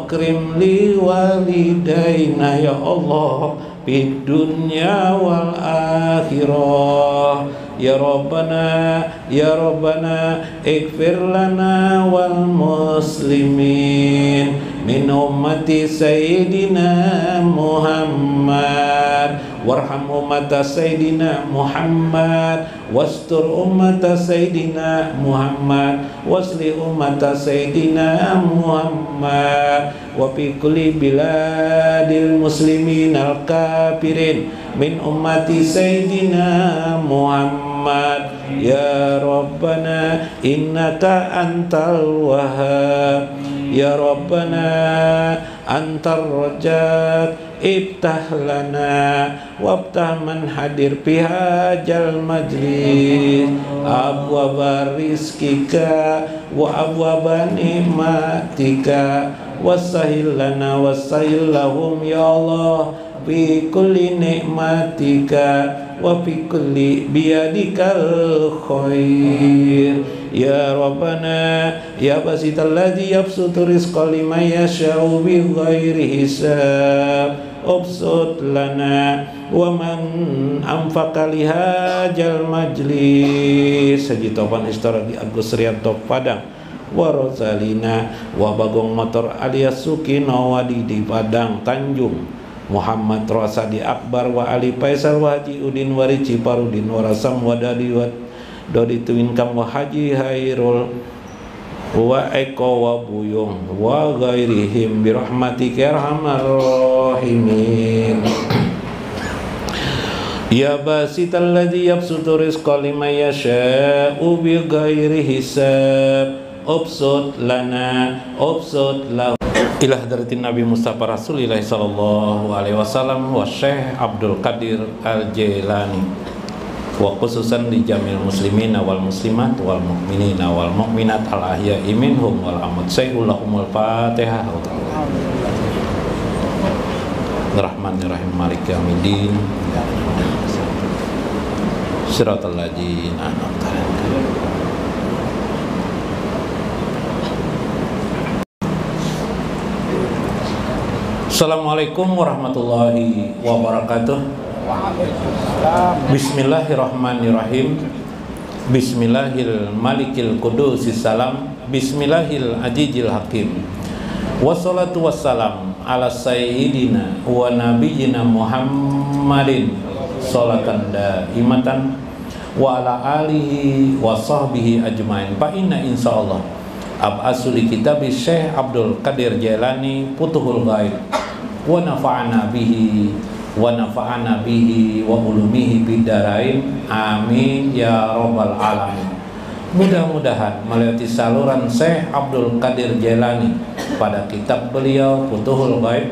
akrim li walidaina ya Allah fid dunya wal akhirah ya Rabbana ighfir lana wal muslimin min ummati sayyidina Muhammad warham ummata sayyidina Muhammad wastur ummata sayyidina Muhammad wasli ummata sayyidina Muhammad wa fi kulli biladil muslimin al kafirin min ummati sayyidina Muhammad ya Rabbana innaka antal wahhab ya Rabbana antar rajat iftah lana wabtah man hadir bihajal majlis abwaba rizkika wa abwaba nikmatika wasahil lana wasahil lahum ya Allah bi kulli nikmatika wa fi kulli biyadikal khair ya Rabbana ya basital ladzi yabsutu rizqa liman yasha'u bi ghairi hisab ubsut lana wa man anfaqa lihajal majlis sajitopan historia Agus Rianto Padang wa Rosalina wa Bagong Motor alias Sukinawadi di Padang Tanjung Muhammad Rosadi Akbar wa Ali Faisal wa Haji Udin wa Rici Parudin wa Rasam wa Dadi wa Dodi Tuinkam wa Haji Hairul wa Eko wa Buyung wa ghairihim birahmatika arhamar rahimin ya basital ladzi yabsutu rizqa liman yasha'u bi ghairi hisab ubsut lana ubsut lahu ilah dari Nabi Mustafa Rasulillah sallallahu alaihi wasallam wa Syekh Abdul Qadir Al-Jailani wa khususan di jamil muslimin wal muslimat wal mu'minin wal mu'minat al ahya'i minhum wal amut sayyidul fatihah Rahmanirrahim maliki yaumiddin siratal ladzina an'amta alaihim. Assalamualaikum warahmatullahi wabarakatuh. Bismillahirrahmanirrahim. Bismillahil malikil qudusis salam. Bismillahil ajijil hakim. Wassalatu wassalam ala sayyidina wa nabiyyina Muhammadin sholatan daimatan wa ala alihi wa sahbihi ajmain. Fa inna insyaallah ab'asuli kitabi Syekh Abdul Qadir Jailani Futuhul Ghaib wa nafa'ana bihi wa ulumihi bidarain amin ya rabbal alamin. Mudah-mudahan melalui saluran Syekh Abdul Qadir Jailani pada kitab beliau Futuhul Ghaib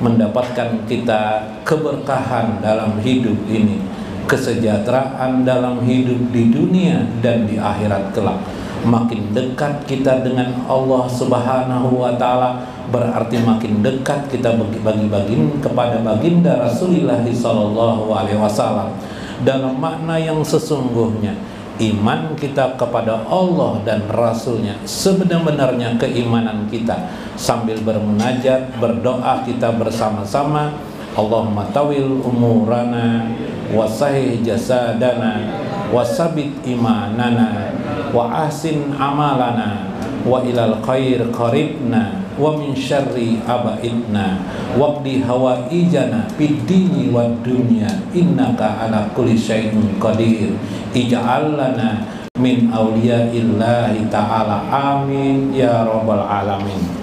mendapatkan kita keberkahan dalam hidup ini, kesejahteraan dalam hidup di dunia dan di akhirat kelak. Makin dekat kita dengan Allah Subhanahu wa Ta'ala, berarti makin dekat kita bagi-bagin kepada baginda Rasulullah sallallahu alaihi wasallam. Dalam makna yang sesungguhnya, iman kita kepada Allah dan Rasulnya sebenar-benarnya keimanan kita. Sambil bermunajat, berdoa kita bersama-sama, Allahumma tawil umurana wasahih jasadana wasabit imanana wa ahsin amalana wa ilal khair qaribna wa min syarri abaidna waqdi hawaijana fid dini wad dunya innaka ala kulli syai'in qadir ij'al lana min awliyaillahi ta'ala amin ya rabbal alamin.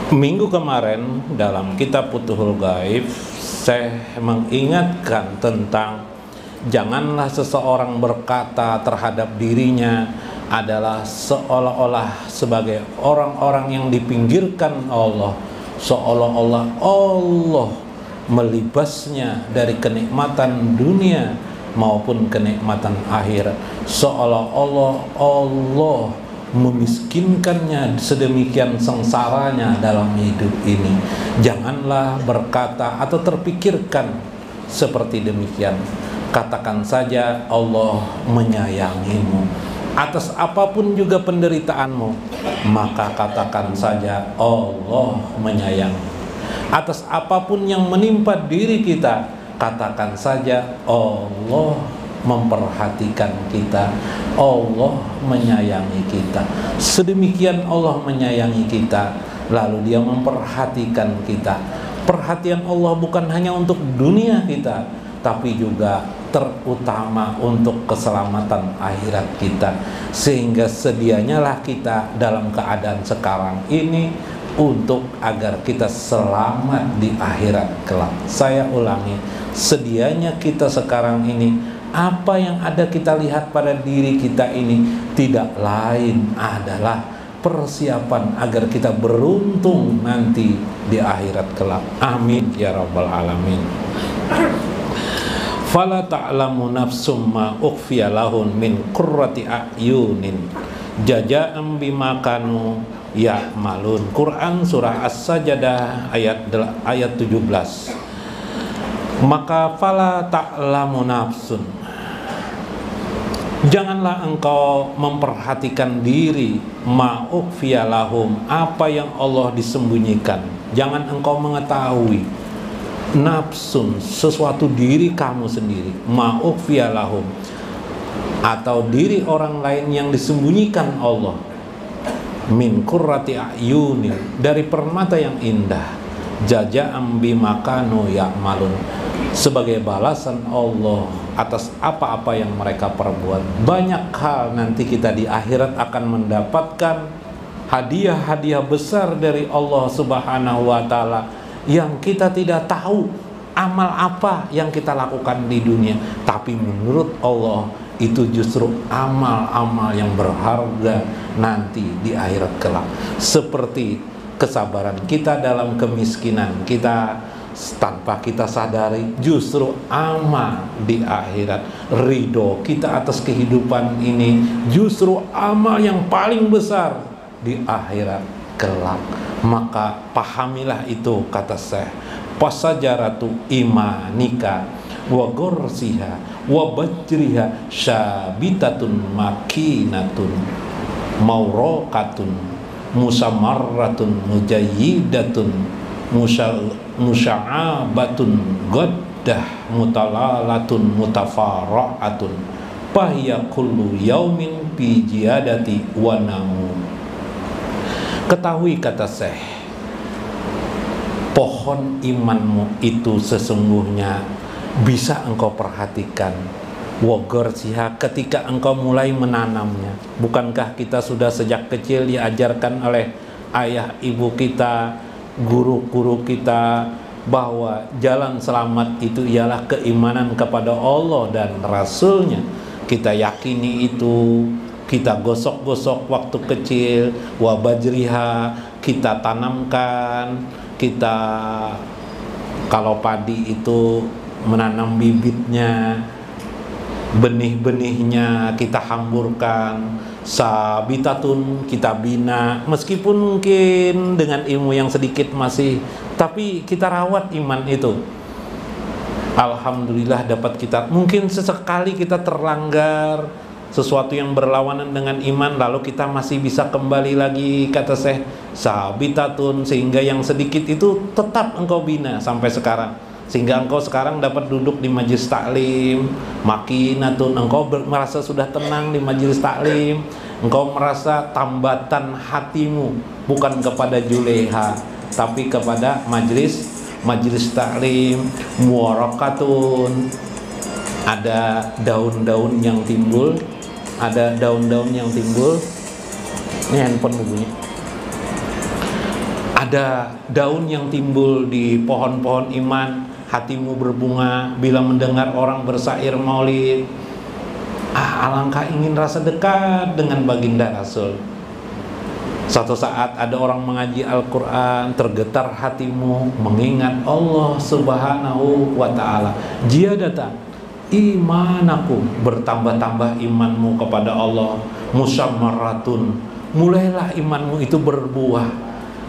Minggu kemarin dalam kitab Futuhul Ghaib saya mengingatkan tentang janganlah seseorang berkata terhadap dirinya adalah seolah-olah sebagai orang-orang yang dipinggirkan Allah, seolah-olah Allah melibasnya dari kenikmatan dunia maupun kenikmatan akhir, seolah-olah Allah memiskinkannya sedemikian sengsaranya dalam hidup ini. Janganlah berkata atau terpikirkan seperti demikian. Katakan saja Allah menyayangimu. atas apapun juga penderitaanmu, maka katakan saja Allah menyayangi. Atas apapun yang menimpa diri kita, katakan saja Allah memperhatikan kita, Allah menyayangi kita. Sedemikian Allah menyayangi kita, lalu Dia memperhatikan kita. Perhatian Allah bukan hanya untuk dunia kita, tapi juga terutama untuk keselamatan akhirat kita. Sehingga sedianyalah kita dalam keadaan sekarang ini untuk agar kita selamat di akhirat kelak. Saya ulangi, sedianya kita sekarang ini, apa yang ada kita lihat pada diri kita ini tidak lain adalah persiapan agar kita beruntung nanti di akhirat kelak. Amin ya rabbal alamin. Fala ta'lamu nafsum ma ukhfiya lahum min qurrati a'yunin jazaa'an bima kanu ya'malun. Quran surah As-Sajdah ayat 17. Maka fala ta'lamu nafsun, janganlah engkau memperhatikan diri, ma ukhfiya lahum, apa yang Allah disembunyikan. Jangan engkau mengetahui nafsun, sesuatu diri kamu sendiri, ma ukhfiya lahum, atau diri orang lain yang disembunyikan Allah, min qurrati a'yunin, dari permata yang indah, jazaa'an bima kanu ya'malun, sebagai balasan Allah atas apa-apa yang mereka perbuat. Banyak hal nanti kita di akhirat akan mendapatkan hadiah-hadiah besar dari Allah Subhanahu wa taala yang kita tidak tahu amal apa yang kita lakukan di dunia, tapi menurut Allah itu justru amal-amal yang berharga nanti di akhirat kelak. Seperti kesabaran kita dalam kemiskinan kita tanpa kita sadari, justru amal di akhirat. Ridho kita atas kehidupan ini justru amal yang paling besar di akhirat kelak. Maka pahamilah itu, kata Syekh, pasajaratu imanika wa gorsiha wa bajriha syabitatun makinatun maurokatun musamarratun mujayyidatun musya'abatun gaddah mutalalatun mutafara'atun fahiya kullu yaumin fi jiyadati wa namu. Ketahui, kata Syekh, pohon imanmu itu sesungguhnya bisa engkau perhatikan, wogorsiha, ketika engkau mulai menanamnya. Bukankah kita sudah sejak kecil diajarkan oleh ayah ibu kita, guru-guru kita, bahwa jalan selamat itu ialah keimanan kepada Allah dan Rasulnya. Kita yakini itu, kita gosok-gosok waktu kecil, wabajriha, kita tanamkan, kita kalau padi itu menanam bibitnya, benih-benihnya kita hamburkan, sabitatun kita bina, meskipun mungkin dengan ilmu yang sedikit masih, tapi kita rawat iman itu. Alhamdulillah dapat kita, mungkin sesekali kita terlanggar sesuatu yang berlawanan dengan iman, lalu kita masih bisa kembali lagi, kata Syekh, sabitatun, sehingga yang sedikit itu tetap engkau bina sampai sekarang, sehingga engkau sekarang dapat duduk di majelis taklim. Makinatun, engkau merasa sudah tenang di majelis taklim, engkau merasa tambatan hatimu bukan kepada juleha tapi kepada majelis taklim. Muwarakatun, ada daun-daun yang timbul, ada daun-daun yang timbul. Ini handphone bunyi. Ada daun yang timbul di pohon-pohon iman, hatimu berbunga bila mendengar orang bersair maulid. Alangkah ingin rasa dekat dengan baginda Rasul. Suatu saat ada orang mengaji Al-Quran, tergetar hatimu mengingat Allah Subhanahu wa ta'ala. Jiyadata imanakum, bertambah-tambah imanmu kepada Allah. Musammaratun, mulailah imanmu itu berbuah,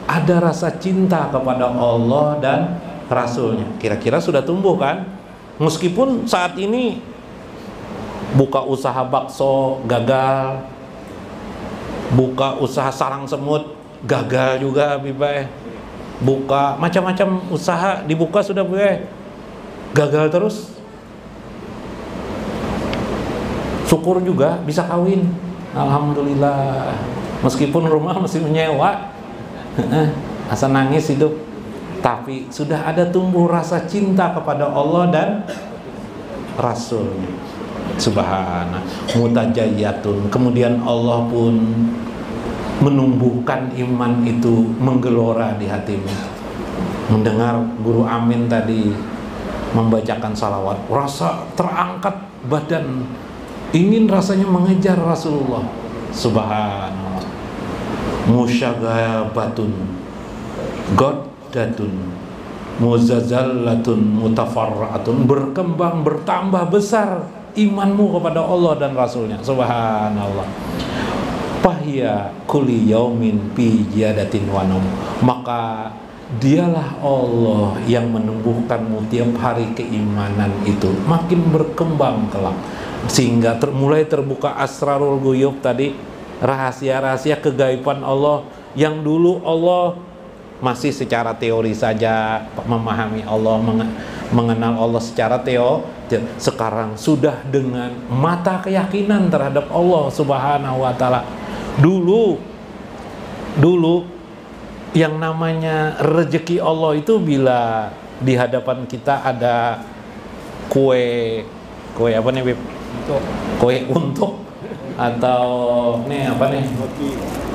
ada rasa cinta kepada Allah dan Rasulnya. Kira-kira sudah tumbuh kan? Meskipun saat ini buka usaha bakso gagal, buka usaha sarang semut gagal juga Bibae, buka macam-macam usaha dibuka sudah Bibae gagal terus. Syukur juga bisa kawin, alhamdulillah, meskipun rumah masih menyewa, asa nangis hidup, tapi sudah ada tumbuh rasa cinta kepada Allah dan Rasulnya. Subhana mutajayatun. Kemudian Allah pun menumbuhkan iman itu menggelora di hatimu. Mendengar guru Amin tadi membacakan salawat, rasa terangkat badan, ingin rasanya mengejar Rasulullah. Subhanallah. Musyagabatun goddatun muzazallatun mutafarra'atun. Berkembang, bertambah besar imanmu kepada Allah dan Rasulnya. Subhanallah. Fahya kulli yaumin fi jadatin wa naum. Maka dialah Allah yang menumbuhkanmu tiap hari keimanan itu makin berkembang kelak, sehingga mulai terbuka asrarul ghuyub tadi, rahasia-rahasia kegaiban Allah yang dulu Allah masih secara teori saja memahami Allah, mengenal Allah secara sekarang sudah dengan mata keyakinan terhadap Allah Subhanahu wa taala. Dulu yang namanya rezeki Allah itu bila di hadapan kita ada kue apa nih Bib? Kue untuk atau nih apa nih?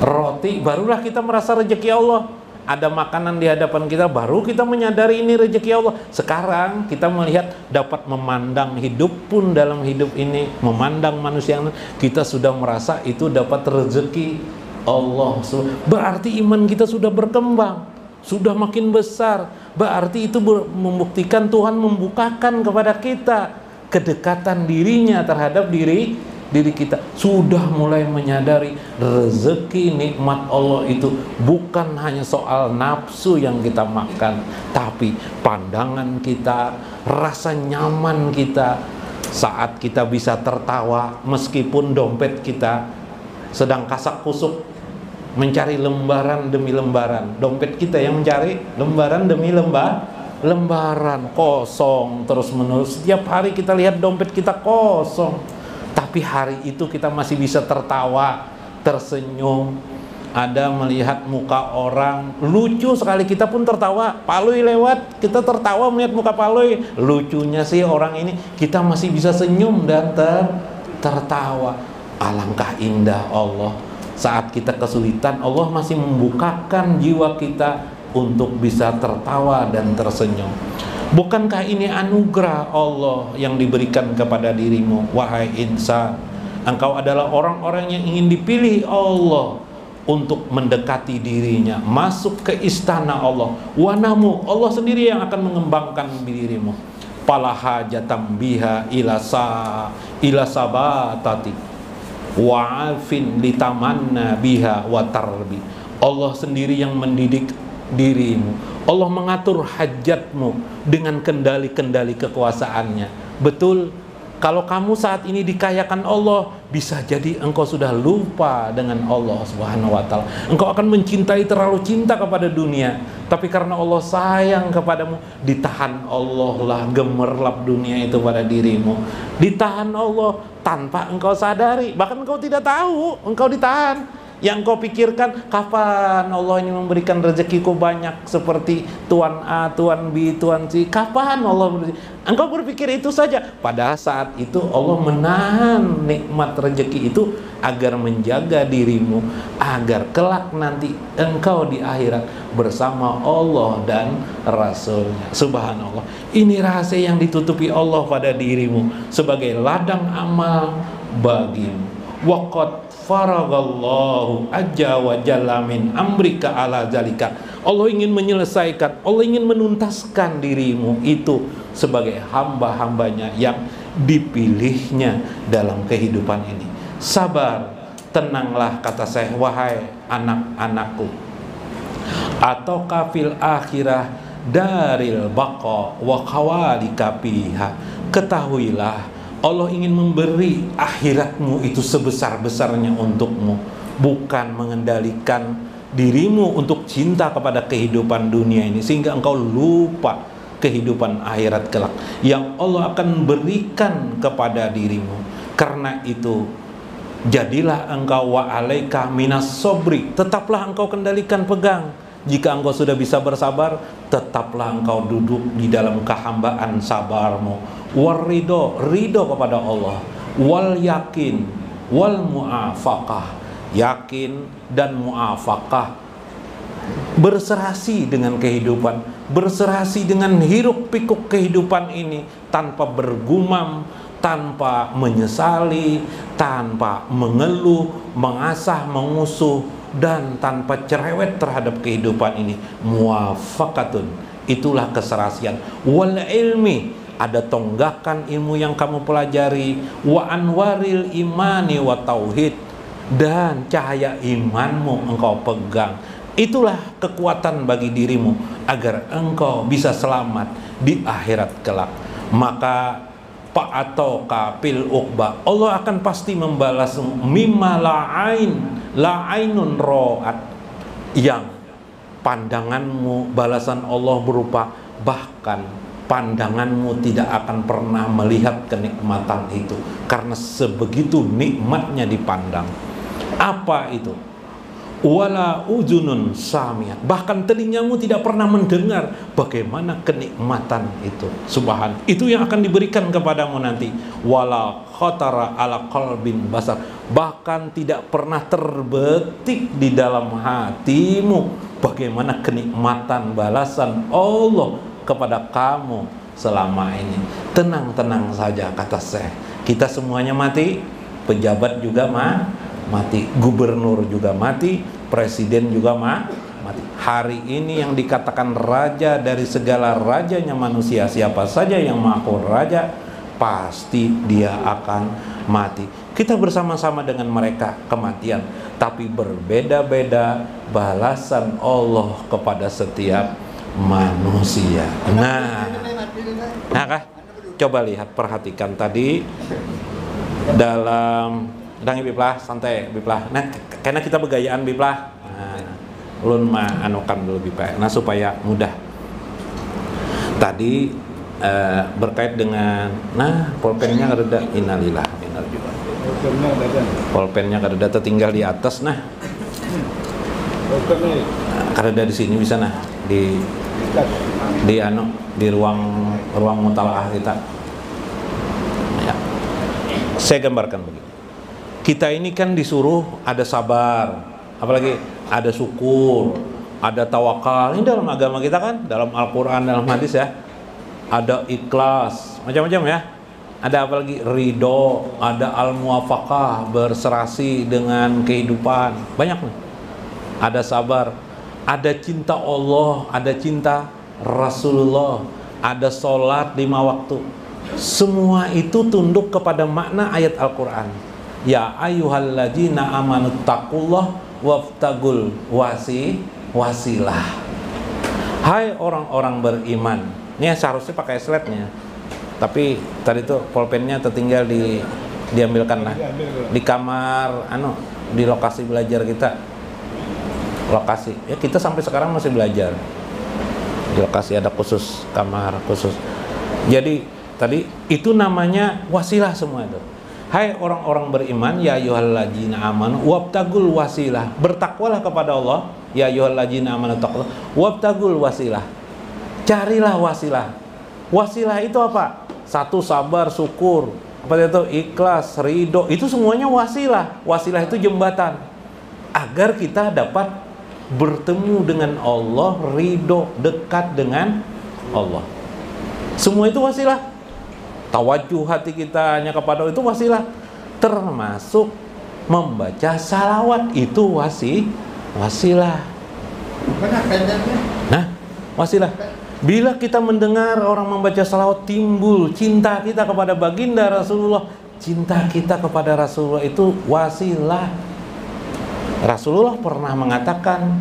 Roti, barulah kita merasa rezeki Allah. Ada makanan di hadapan kita, baru kita menyadari ini rezeki Allah. Sekarang kita melihat, dapat memandang hidup pun dalam hidup ini, memandang manusia, kita sudah merasa itu dapat rezeki Allah. Berarti iman kita sudah berkembang, sudah makin besar. Berarti itu membuktikan Tuhan membukakan kepada kita kedekatan dirinya terhadap diri kita. Sudah mulai menyadari rezeki nikmat Allah itu bukan hanya soal nafsu yang kita makan, tapi pandangan kita, rasa nyaman kita saat kita bisa tertawa meskipun dompet kita sedang kasak kusuk mencari lembaran demi lembaran. Dompet kita yang mencari lembaran demi lembaran, kosong terus menerus. Setiap hari kita lihat dompet kita kosong, tapi hari itu kita masih bisa tertawa, tersenyum. Ada melihat muka orang lucu sekali, kita pun tertawa. Palui lewat, kita tertawa melihat muka Palui. Lucunya sih orang ini, kita masih bisa senyum dan tertawa. Alangkah indah Allah. Saat kita kesulitan, Allah masih membukakan jiwa kita untuk bisa tertawa dan tersenyum. Bukankah ini anugerah Allah yang diberikan kepada dirimu? Wahai insan, engkau adalah orang-orang yang ingin dipilih Allah untuk mendekati dirinya, masuk ke istana Allah. Wanamu, Allah sendiri yang akan mengembangkan dirimu. Palaha jatam biha ila sabatati wa'afin litamanna biha wa tarbi. Allah sendiri yang mendidik dirimu. Allah mengatur hajatmu dengan kendali-kendali kekuasaannya. Betul, kalau kamu saat ini dikayakan Allah, bisa jadi engkau sudah lupa dengan Allah Subhanahu wa taala. Engkau akan mencintai, terlalu cinta kepada dunia, tapi karena Allah sayang kepadamu, ditahan Allah lah gemerlap dunia itu pada dirimu. Ditahan Allah tanpa engkau sadari, bahkan engkau tidak tahu engkau ditahan. Yang kau pikirkan, kapan Allah ini memberikan rezekiku banyak seperti Tuan A, Tuan B, Tuan C. Kapan Allah memberi? Engkau berpikir itu saja. Pada saat itu Allah menahan nikmat rezeki itu agar menjaga dirimu, agar kelak nanti engkau di akhirat bersama Allah dan Rasulnya. Subhanallah. Ini rahasia yang ditutupi Allah pada dirimu sebagai ladang amal bagimu. Waqad faragallahu ajja wa jalla min amrika ala zalika. Allah ingin menyelesaikan, Allah ingin menuntaskan dirimu itu sebagai hamba-hambanya yang dipilihnya dalam kehidupan ini. Sabar, tenanglah, kata saya, wahai anak-anakku. Atau kafil akhirah daril baqa wa khawalika fiha. Ketahuilah, Allah ingin memberi akhiratmu itu sebesar-besarnya untukmu. bukan mengendalikan dirimu untuk cinta kepada kehidupan dunia ini sehingga engkau lupa kehidupan akhirat kelak yang Allah akan berikan kepada dirimu. Karena itu jadilah engkau wa alaika minas sobri, tetaplah engkau kendalikan, pegang. Jika engkau sudah bisa bersabar, tetaplah engkau duduk di dalam kehambaan sabarmu. War ridho kepada Allah, wal yakin wal mu'afaqah, yakin dan mu'afaqah, berserasi dengan kehidupan, berserasi dengan hiruk pikuk kehidupan ini tanpa bergumam, tanpa menyesali, tanpa mengeluh, mengasah, mengusuh, dan tanpa cerewet terhadap kehidupan ini. Muwafaqatun, itulah keserasian. Wal ilmi, ada tonggakan ilmu yang kamu pelajari. Wa anwaril imani wa tauhid, dan cahaya imanmu engkau pegang. Itulah kekuatan bagi dirimu agar engkau bisa selamat di akhirat kelak. Maka fa'atoka fil uqba, Allah akan pasti membalas mimma la'ainun ro'at, yang pandanganmu, balasan Allah berupa bahkan pandanganmu tidak akan pernah melihat kenikmatan itu, karena sebegitu nikmatnya dipandang. Apa itu? Wala uzunun samiat, bahkan telingamu tidak pernah mendengar bagaimana kenikmatan itu. Subhan, itu yang akan diberikan kepadamu nanti. Wala khatara ala qalbin basar, bahkan tidak pernah terbetik di dalam hatimu bagaimana kenikmatan balasan Allah kepada kamu selama ini. Tenang-tenang saja, kata Syekh. Kita semuanya mati, pejabat juga mati, gubernur juga mati, presiden juga mati. Hari ini yang dikatakan raja dari segala rajanya manusia, siapa saja yang mengaku raja, pasti dia akan mati. Kita bersama-sama dengan mereka kematian, tapi berbeda-beda balasan Allah kepada setiap manusia. Nah, coba lihat, perhatikan tadi dalam Dang biplah, santai biplah. Nah, karena kita begayaan biplah. Nah, ulun anukan dulu biplah. Nah, supaya mudah. Tadi berkait dengan, nah, pulpennya reda, innalillah, benar juga. Pulpennya reda tertinggal di atas, nah. Reda di sini bisa, nah, di ruang mutalaah kita. Ya. Saya gambarkan begini. Kita ini kan disuruh ada sabar, apalagi ada syukur, ada tawakal. Ini dalam agama kita kan, dalam Al-Quran, dalam hadis ya. Ada ikhlas, macam-macam ya. Ada apalagi ridho, ada al-muwafaqah, berserasi dengan kehidupan. Banyak nih. Ada sabar, ada cinta Allah, ada cinta Rasulullah, ada sholat 5 waktu. Semua itu tunduk kepada makna ayat Al-Quran. Ya ayyuhalladzina amanu taqullah waftagul wasilah. Hai orang-orang beriman. Ini seharusnya pakai slide-nya. Tapi tadi tuh pulpennya tertinggal diambilkan lah. Di kamar di lokasi belajar kita. Lokasi. Ya kita sampai sekarang masih belajar. Di lokasi ada khusus, kamar khusus. Jadi tadi itu namanya wasilah semua itu. Hai orang-orang beriman, ya ayyuhalladzina amanu wabtagul wasilah, bertakwalah kepada Allah, ya ayyuhalladzina amanu taqullah wabtagul wasilah, carilah wasilah. Wasilah itu apa? Satu, sabar, syukur, apa itu? Ikhlas, ridho, itu semuanya wasilah. Wasilah itu jembatan agar kita dapat bertemu dengan Allah, ridho, dekat dengan Allah. Semua itu wasilah. Tawajuh hati kita hanya kepada itu wasilah. Termasuk membaca salawat itu wasilah. Nah, wasilah. Bila kita mendengar orang membaca salawat, timbul cinta kita kepada baginda Rasulullah. Cinta kita kepada Rasulullah itu wasilah. Rasulullah pernah mengatakan,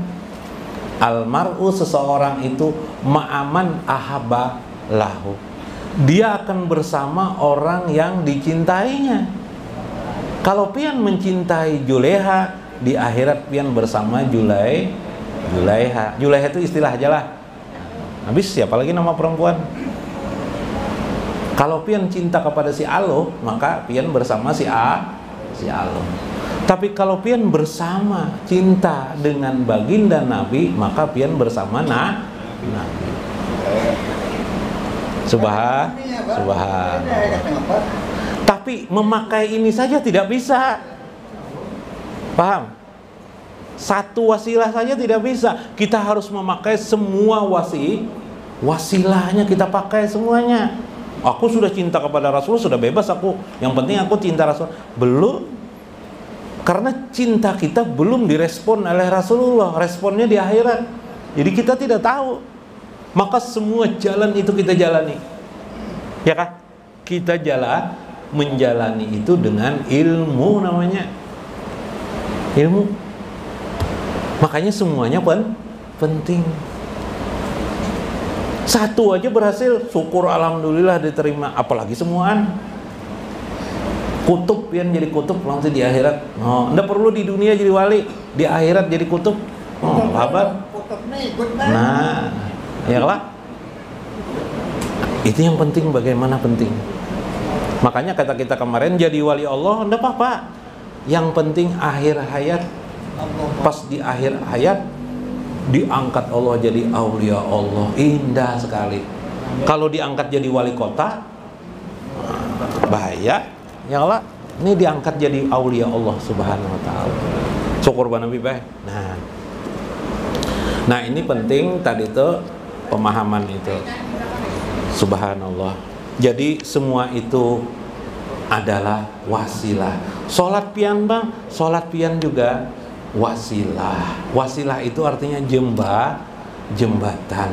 almar'u, seseorang itu ma'aman ahabba lahu, dia akan bersama orang yang dicintainya. Kalau pian mencintai Juleha, di akhirat pian bersama Julaiha. Julaiha itu istilah aja lah. Habis siapa lagi nama perempuan? Kalau pian cinta kepada si Alo, maka pian bersama si Alo. Tapi kalau pian bersama cinta dengan baginda Nabi, maka pian bersama Nabi. Subhan. Tapi memakai ini saja tidak bisa. Paham? Satu wasilah saja tidak bisa. Kita harus memakai semua wasilahnya kita pakai semuanya. Aku sudah cinta kepada Rasul, sudah bebas aku. Yang penting aku cinta Rasul. Belum. Karena cinta kita belum direspon oleh Rasulullah. Responnya di akhirat. Jadi kita tidak tahu. Maka semua jalan itu kita jalani. Ya kah? Kita menjalani itu dengan ilmu namanya. Ilmu. Makanya semuanya penting. Satu aja berhasil, syukur alhamdulillah diterima, apalagi semuaan. Kutub yang jadi kutub langsung di akhirat. Oh, enggak perlu di dunia jadi wali, di akhirat jadi kutub. Oh, apa? Nah, ya lah. Itu yang penting, bagaimana penting. Makanya kata kita kemarin, jadi wali Allah enggak apa-apa. Yang penting akhir hayat, pas di akhir hayat diangkat Allah jadi aulia Allah, indah sekali. Kalau diangkat jadi wali kota, bahaya. Ya Allah, ini diangkat jadi aulia Allah Subhanahu wa taala. Syukur Nabi bae. Nah, ini penting tadi tuh pemahaman itu. Subhanallah. Jadi semua itu adalah wasilah. Salat pian bang, salat pian juga wasilah. Wasilah itu artinya jembatan.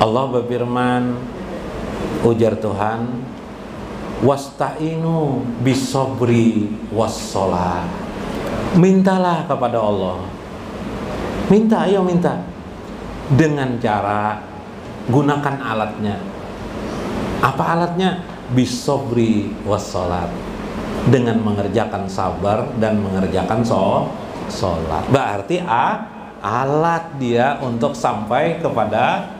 Allah berfirman, ujar Tuhan, wasta'inu bisobri wassalah. Mintalah kepada Allah. Minta, ayo minta. Dengan cara gunakan alatnya. Apa alatnya? Bisobri wassalat. Dengan mengerjakan sabar dan mengerjakan sholat. Berarti alat dia untuk sampai kepada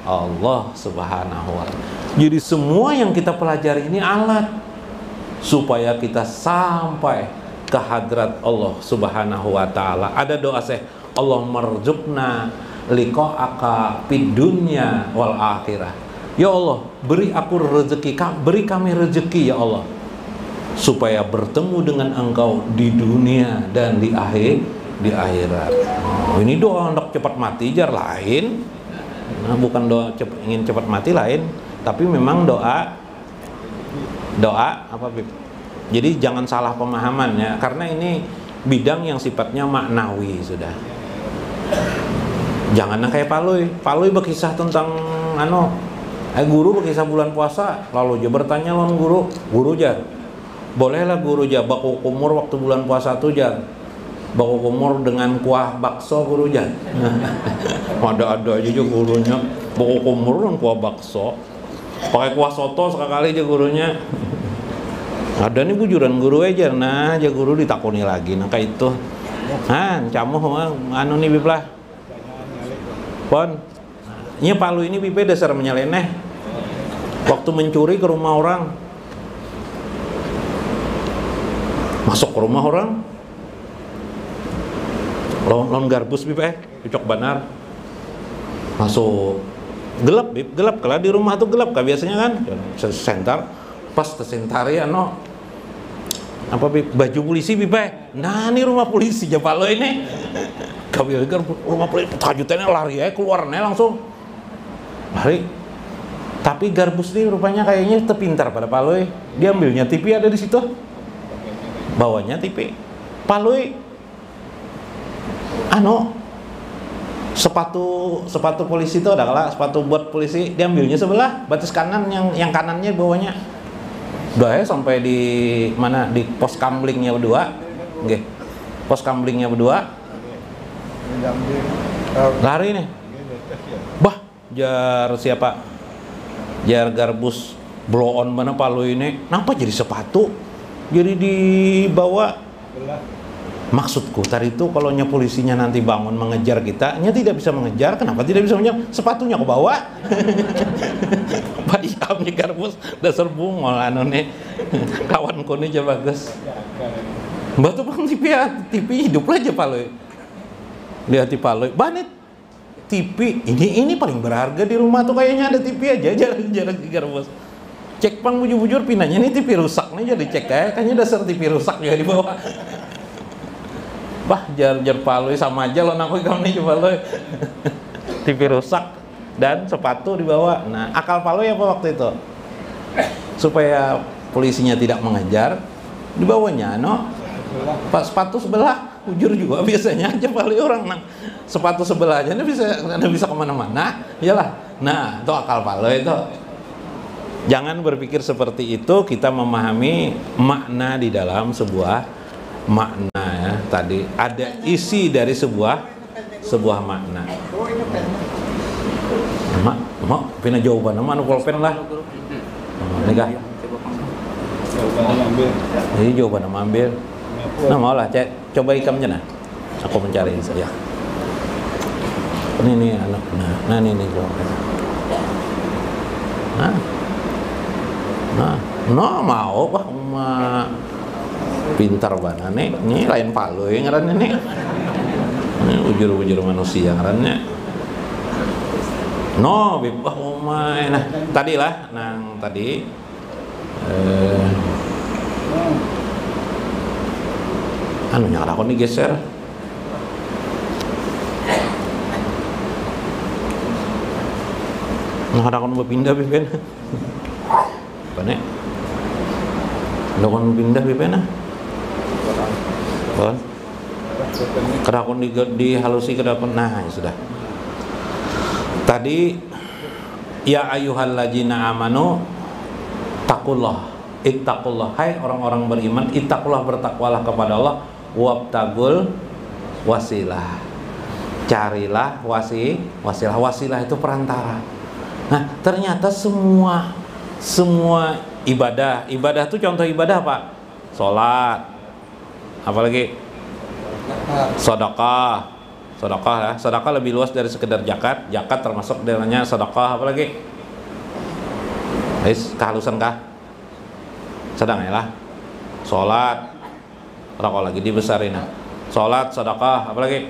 Allah Subhanahu wa ta'ala. Jadi semua yang kita pelajari ini alat supaya kita sampai ke hadrat Allah Subhanahu wa ta'ala. Ada doa Allah marzuqna liqa'aka fid dunya wal akhirah. Ya Allah, beri aku rezeki, beri kami rezeki ya Allah, supaya bertemu dengan Engkau di dunia dan di akhirat. Ini doa untuk cepat mati jar lain. Nah, bukan doa ingin cepat mati lain, tapi memang doa apa Bib? Jadi jangan salah pemahaman ya, karena ini bidang yang sifatnya maknawi sudah. Jangan kayak Palui berkisah tentang guru berkisah bulan puasa, lalu dia bertanya lawan guru jar, bolehlah guru jar baku kumur waktu bulan puasa tuh jar, baku kumur dengan kuah bakso guru jar. ada aja gurunya baku kumur dengan kuah bakso, pakai kuah soto sekali aja gurunya. Ada nih bujuran guru aja, nah aja guru ditakuni lagi, nah kayak itu, camuh nih biblah, pon. Ini Palu ini pipe dasar menyeleneh. Waktu mencuri ke rumah orang, masuk ke rumah orang, lawan garbus pipe, cocok benar, masuk gelap kalau di rumah tuh gelap kan biasanya kan, sentar, pas tersentari apa baju polisi pipe, nah ini rumah polisi ya Palu ini, kabel rumah polisi, tajutannya lari keluarnya langsung. Lari. Tapi garbus ini rupanya kayaknya terpintar pada Palui. Dia ambilnya TV ada di situ. Bawanya TV. Palui. Sepatu polisi itu ada kala, sepatu buat polisi, dia ambilnya sebelah, batis kanan yang kanannya bawahnya. Doa sampai di mana? Di pos kamblingnya berdua. Nggih. Pos kamblingnya berdua. Lari nih. Jar siapa? Jar garbus blow on mana Palu ini? Kenapa jadi sepatu? Jadi dibawa Maksudku tadi itu kalau polisinya nanti bangun mengejar kita, nya tidak bisa mengejar. Kenapa tidak bisa mengejar? Sepatunya aku bawa. Pak Iam nih garbus dasar bungol anu nih. Kawanku nih coba bagus. Batu bang TV hidup aja paloy. Lihat di paloy, banet TV ini paling berharga di rumah tuh kayaknya ada TV aja jarang garbus. Cek pang bujur-bujur pinanya nih TV rusak nih jadi cek kayaknya dasar TV rusak ya di bawah. Bah, jar paloy sama aja lo nakui kamu nih coba lo. TV rusak dan sepatu dibawa. Nah, akal paloy apa waktu itu? Supaya polisinya tidak mengejar, dibawanya no. Pas sepatu sebelah, ujur juga biasanya aja paloy orang nang sepatu sebelah aja anda bisa kemana-mana, iyalah. Nah, itu akal paloy itu. Jangan berpikir seperti itu, kita memahami makna di dalam sebuah makna ya. Tadi ada isi dari sebuah makna. Mak pina jawaban nama anu pulpen lah. Nikah. Jadi jawaban nama ambil. Nah mau lah cek coba ikamnya nah. Aku mencari saja. Ini anak. Nah ini jawaban. Nah, mau bah pintar banget nih, ini lain paloy ngarannya nih. Ini ujur-ujur manusia ngarannya. No, bibah umay. Nah, tadi anu nyala kok digeser. Nah, ada kon berpindah bipen. Apa nih? Ada kon pindah bipen ah. Kon kedakon dihalusi kedakon. Nah ya sudah tadi ya ayyuhalladzina amanu ittaqullah hai orang-orang beriman, ittaqullah bertakwalah kepada Allah, wabtagul wasilah carilah wasilah itu perantara. Nah ternyata semua ibadah itu contoh ibadah apa? Sholat, apalagi sedekah ya. Sedekah lebih luas dari sekedar zakat termasuk dalamnya sedekah, apalagi kehalusan kah? Sedang ya lah. Sholat, rokok lagi dibesarin. Sholat, sedekah, apalagi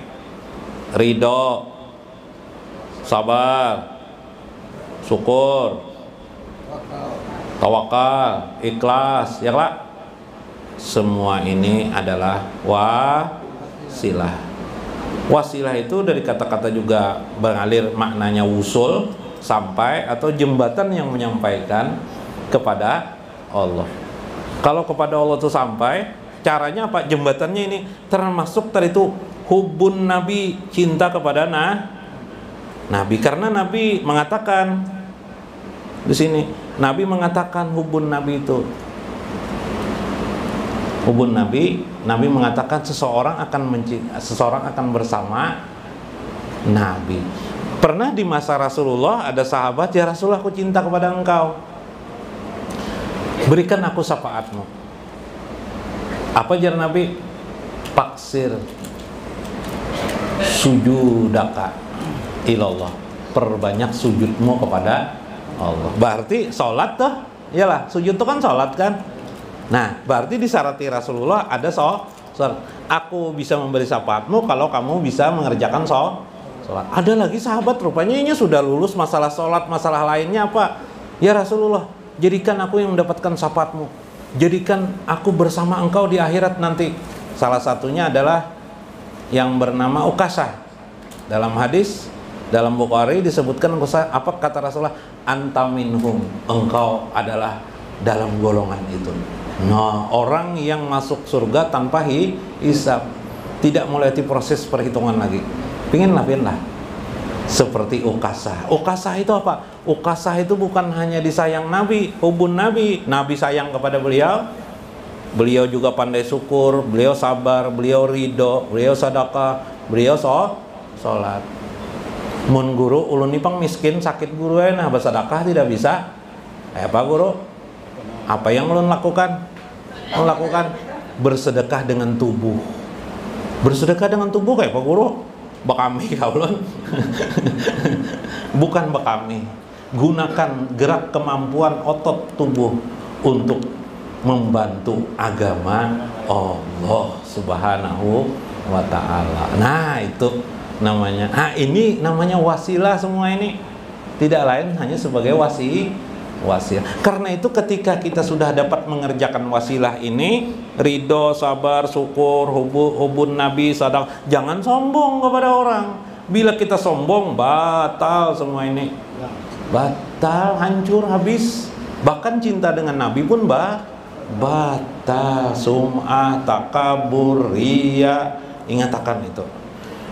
ridho, sabar, syukur, tawakal, ikhlas, ya lah. Semua ini adalah wasilah. Wasilah itu dari kata-kata juga mengalir maknanya wusul, sampai atau jembatan yang menyampaikan kepada Allah. Kalau kepada Allah itu sampai, caranya apa? Jembatannya ini termasuk tadi itu hubun Nabi, cinta kepada Nabi, karena Nabi mengatakan di sini, Nabi mengatakan hubun Nabi itu hubun Nabi mengatakan seseorang akan bersama Nabi. Pernah di masa Rasulullah ada sahabat, ya Rasulullah aku cinta kepada engkau, berikan aku syafaatmu. Apa jar Nabi? Paksir sujudaka ilallah, perbanyak sujudmu kepada Allah. Berarti sholat tuh, iyalah sujud tuh kan sholat kan. Nah, berarti disyaratkan Rasulullah ada sholat. Aku bisa memberi syafaatmu kalau kamu bisa mengerjakan sholat. Ada lagi sahabat rupanya ini sudah lulus masalah sholat, masalah lainnya apa? Ya Rasulullah, jadikan aku yang mendapatkan syafaatmu, jadikan aku bersama engkau di akhirat nanti. Salah satunya adalah yang bernama Ukasah. Dalam hadis dalam Bukhari disebutkan Ukasah, apa kata Rasulullah? Anta minhum, engkau adalah dalam golongan itu. Nah, orang yang masuk surga tanpa hisab, tidak melewati proses perhitungan lagi. Pinginlah seperti Ukasah. Ukasah itu apa? Ukasah itu bukan hanya disayang Nabi, hubun Nabi sayang kepada beliau. Beliau juga pandai syukur, beliau sabar, beliau ridho, beliau sedekah, beliau sholat. Mun guru ulun nipang miskin sakit guru nah bersedekah tidak bisa. Apa guru? Apa yang ulun lakukan? Melakukan bersedekah dengan tubuh. Bersedekah dengan tubuh kayak Pak Guru, bakami kaulon. Bukan bakami. Gunakan gerak kemampuan otot tubuh untuk membantu agama Allah Subhanahu wa ta'ala. Nah, itu namanya. Ini namanya wasilah semua ini. Tidak lain hanya sebagai wasilah. Karena itu ketika kita sudah dapat mengerjakan wasilah ini, ridho, sabar, syukur, hubun Nabi, sadaq, jangan sombong kepada orang. Bila kita sombong, batal semua ini. Batal, hancur, habis. Bahkan cinta dengan Nabi pun batal, sum'ah, takabur, riya. Ingat akan itu.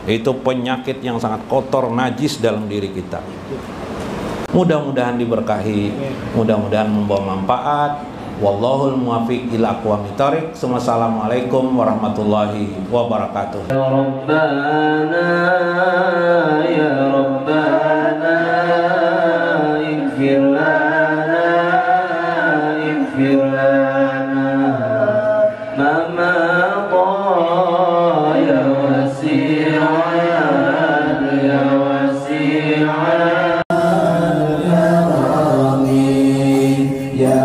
Itu penyakit yang sangat kotor, najis dalam diri kita. Mudah-mudahan diberkahi, mudah-mudahan membawa manfaat. Wallahul muwaffiq ila aqwamit thoriq. Wassalamualaikum warahmatullahi wabarakatuh. Ya Rabbana, ya Rabbana, ighfir lana, ighfir lana, ma madha ya wasi'an, ya wasi'an. Ya